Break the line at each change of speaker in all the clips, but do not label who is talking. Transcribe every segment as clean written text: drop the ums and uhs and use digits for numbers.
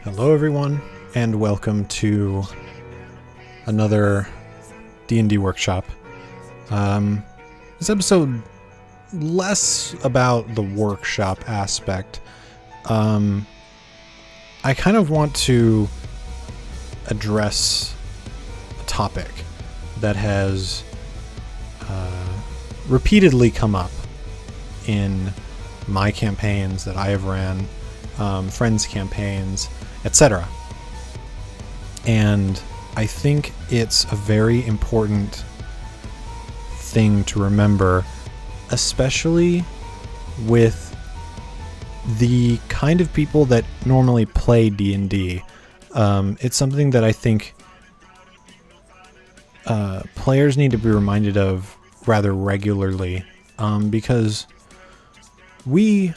Hello everyone, and welcome to another D&D workshop. This episode, less about the workshop aspect. I kind of want to address a topic that has repeatedly come up in my campaigns that I have ran, friends' campaigns, etc. And I think it's a very important thing to remember, especially with the kind of people that normally play D&D. It's something that I think players need to be reminded of rather regularly, because we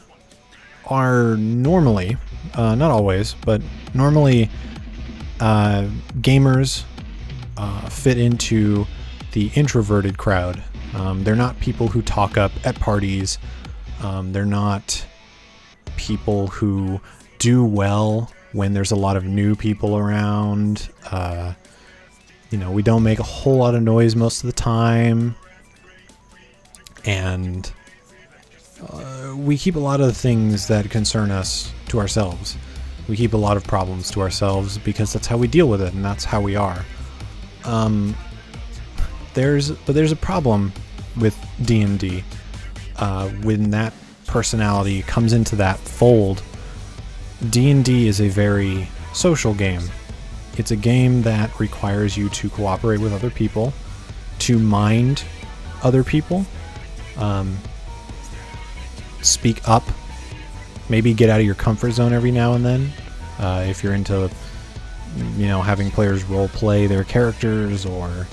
are normally, not always, but normally gamers fit into the introverted crowd. They're not people who talk up at parties. They're not people who do well when there's a lot of new people around. We don't make a whole lot of noise most of the time. And we keep a lot of the things that concern us to ourselves. We keep a lot of problems to ourselves because that's how we deal with it, and that's how we are. There's a problem with D&D. When that personality comes into that fold, D&D is a very social game. It's a game that requires you to cooperate with other people, to mind other people, speak up, maybe get out of your comfort zone every now and then. If you're into, having players role play their characters or,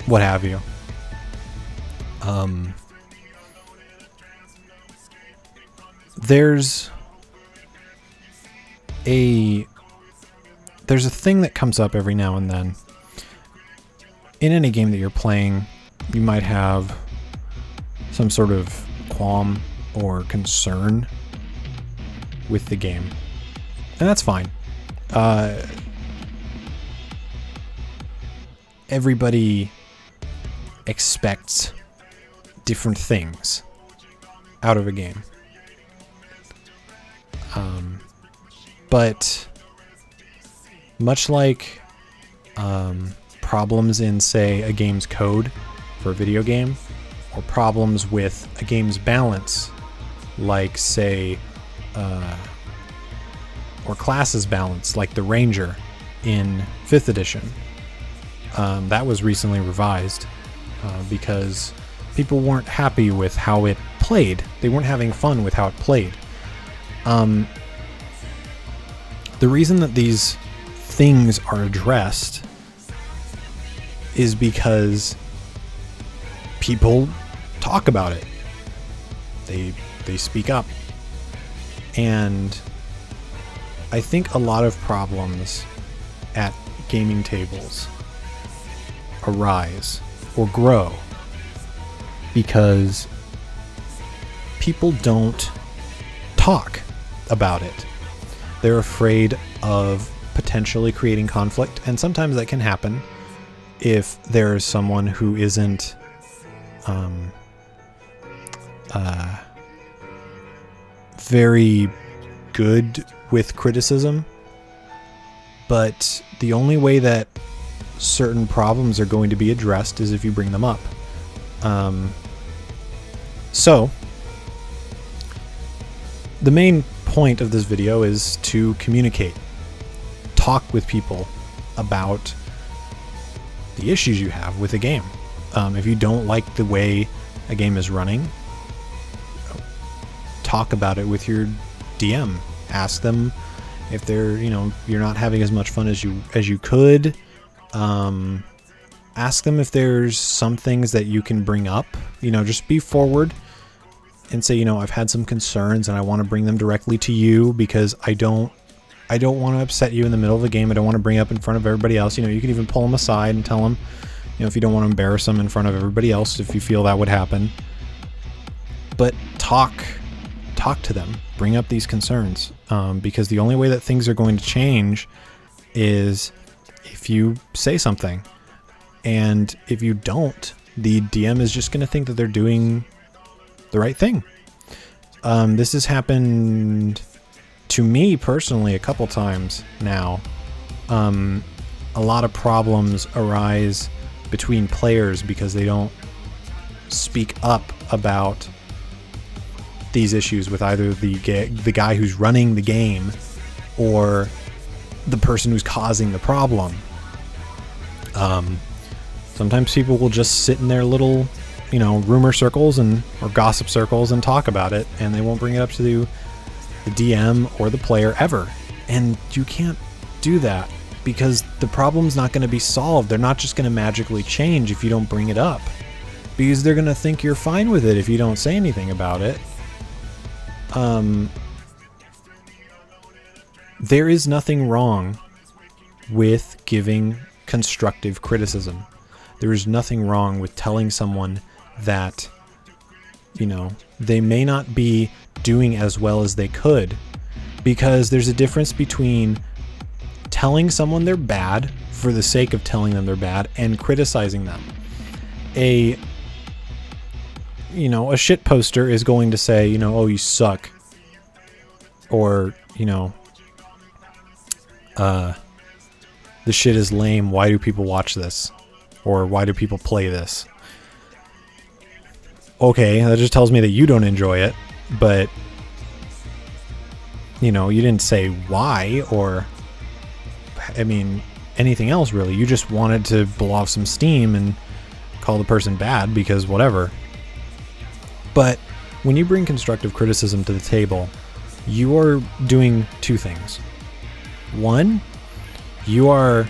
what have you. There's a thing that comes up every now and then. In any game that you're playing, you might have some sort of qualm or concern with the game, and that's fine. Everybody expects different things out of a game, but much like problems in, say, a game's code for a video game, or problems with a game's balance, like, say, or classes balance, like the Ranger in 5th edition. That was recently revised because people weren't happy with how it played. They weren't having fun with how it played. The reason that these things are addressed is because people talk about it. They speak up. And I think a lot of problems at gaming tables arise or grow because people don't talk about it. They're afraid of potentially creating conflict, and sometimes that can happen if there's someone who isn't very good with criticism. But the only way that certain problems are going to be addressed is if you bring them up. So the main point of this video is to communicate, talk with people about the issues you have with a game. If you don't like the way a game is running, talk about it with your DM. Ask them if they're, you're not having as much fun as you could. Ask them if there's some things that you can bring up. Just be forward and say, I've had some concerns and I want to bring them directly to you because I don't want to upset you in the middle of the game. I don't want to bring up in front of everybody else. You can even pull them aside and tell them, if you don't want to embarrass them in front of everybody else, if you feel that would happen. But talk talk to them, bring up these concerns, because the only way that things are going to change is if you say something. And if you don't, the DM is just going to think that they're doing the right thing. This has happened to me personally a couple times now. A lot of problems arise between players because they don't speak up about these issues with either the guy who's running the game or the person who's causing the problem. Sometimes people will just sit in their little, rumor circles or gossip circles and talk about it, and they won't bring it up to the DM or the player ever. And you can't do that because the problem's not going to be solved. They're not just going to magically change if you don't bring it up, because they're going to think you're fine with it if you don't say anything about it. There is nothing wrong with giving constructive criticism. There is nothing wrong with telling someone that, they may not be doing as well as they could, because there's a difference between telling someone they're bad for the sake of telling them they're bad and criticizing them. A shit poster is going to say, oh, you suck. Or, the shit is lame. Why do people watch this? Or why do people play this? Okay, that just tells me that you don't enjoy it, but, you didn't say why or, anything else really. You just wanted to blow off some steam and call the person bad because whatever. But when you bring constructive criticism to the table, you are doing two things. One, you are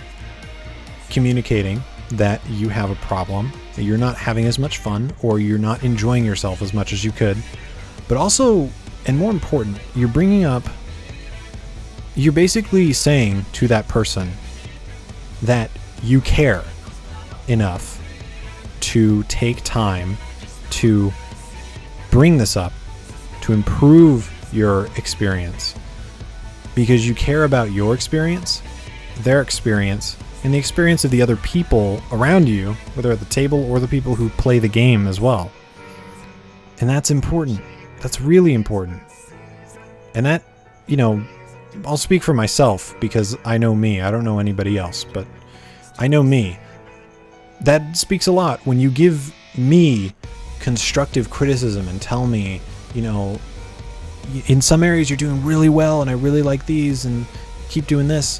communicating that you have a problem, that you're not having as much fun, or you're not enjoying yourself as much as you could. But also, and more important, you're basically saying to that person that you care enough to take time to bring this up, to improve your experience, because you care about your experience, their experience, and the experience of the other people around you, whether at the table or the people who play the game as well. And that's important. That's really important. And that, I'll speak for myself because I know me. I don't know anybody else, but I know me. That speaks a lot when you give me constructive criticism and tell me, in some areas you're doing really well and I really like these and keep doing this.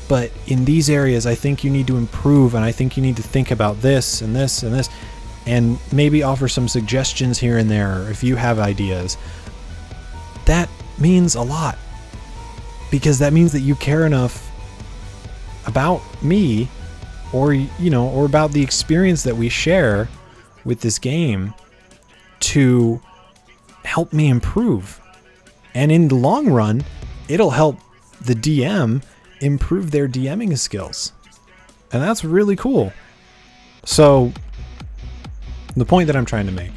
But in these areas, I think you need to improve, and I think you need to think about this and this and this, and maybe offer some suggestions here and there if you have ideas. That means a lot, because that means that you care enough about me, or about the experience that we share with this game to help me improve. And in the long run, it'll help the DM improve their DMing skills. And that's really cool. So the point that I'm trying to make,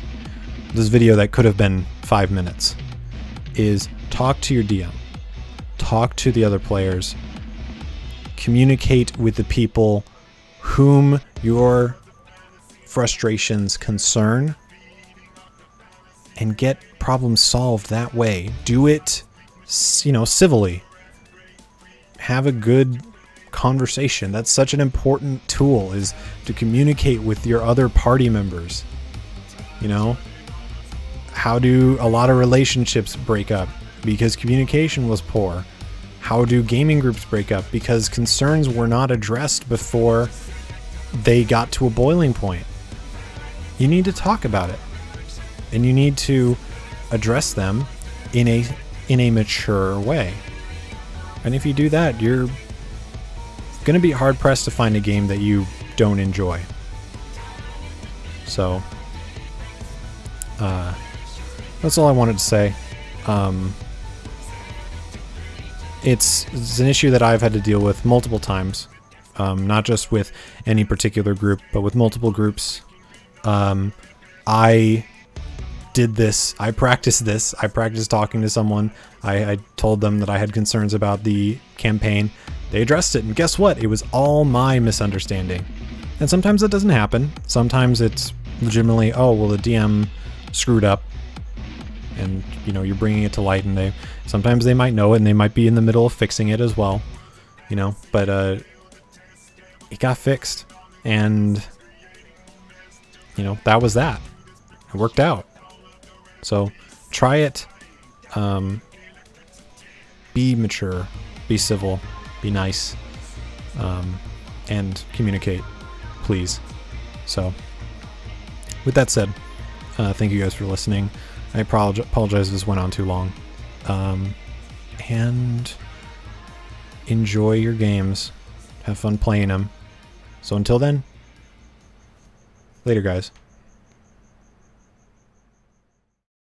this video that could have been 5 minutes, is talk to your DM, talk to the other players, communicate with the people whom your frustrations concern, and get problems solved that way. Do it, civilly. Have a good conversation. That's such an important tool, is to communicate with your other party members. How do a lot of relationships break up? Because communication was poor. How do gaming groups break up? Because concerns were not addressed before they got to a boiling point. You need to talk about it, and you need to address them in a mature way. And if you do that, you're going to be hard-pressed to find a game that you don't enjoy. So, that's all I wanted to say. It's an issue that I've had to deal with multiple times, not just with any particular group, but with multiple groups. I did this. I practiced this. I practiced talking to someone. I told them that I had concerns about the campaign. They addressed it, and guess what? It was all my misunderstanding. And sometimes that doesn't happen. Sometimes it's legitimately, oh, well, the DM screwed up, and you know, you're bringing it to light, and sometimes they might know it, and they might be in the middle of fixing it as well, you know. But it got fixed, and you know, that was that. It worked out. So try it. Be mature, be civil, be nice, and communicate, please. So with that said, thank you guys for listening. I apologize if this went on too long. And enjoy your games. Have fun playing them. So until then, later guys.